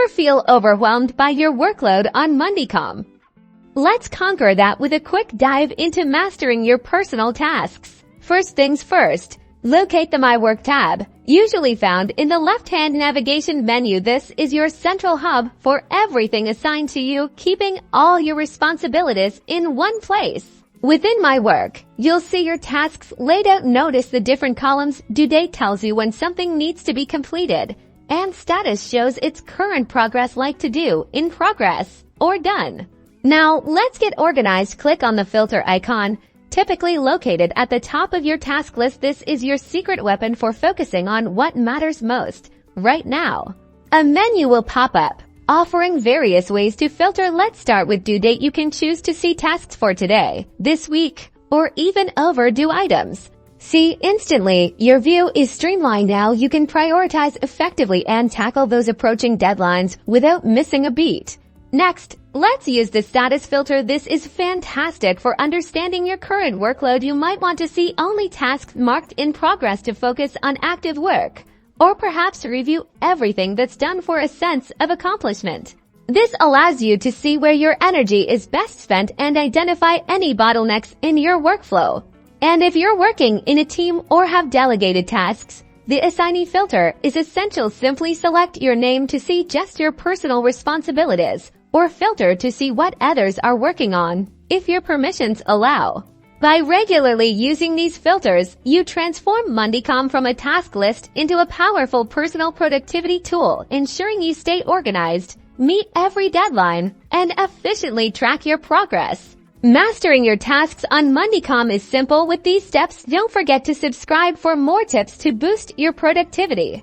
Ever feel overwhelmed by your workload on Monday.com? Let's conquer that with a quick dive into mastering your personal tasks. First things first, locate the My Work tab, usually found in the left-hand navigation menu. This is your central hub for everything assigned to you, keeping all your responsibilities in one place. Within My Work, you'll see your tasks laid out. Notice the different columns. Due date tells you when something needs to be completed, and status shows its current progress, like to do, in progress, or done. Now, let's get organized. Click on the filter icon, typically located at the top of your task list. This is your secret weapon for focusing on what matters most right now. A menu will pop up, offering various ways to filter. Let's start with due date. You can choose to see tasks for today, this week, or even overdue items. See instantly. Your view is streamlined now. You can prioritize effectively and tackle those approaching deadlines without missing a beat. Next, let's use the status filter. This is fantastic for understanding your current workload. You might want to see only tasks marked in progress to focus on active work, or perhaps review everything that's done for a sense of accomplishment. This allows you to see where your energy is best spent and identify any bottlenecks in your workflow. And if you're working in a team or have delegated tasks, the Assignee filter is essential. Simply select your name to see just your personal responsibilities, or filter to see what others are working on, if your permissions allow. By regularly using these filters, you transform Monday.com from a task list into a powerful personal productivity tool, ensuring you stay organized, meet every deadline, and efficiently track your progress. Mastering your tasks on Monday.com is simple with these steps. Don't forget to subscribe for more tips to boost your productivity.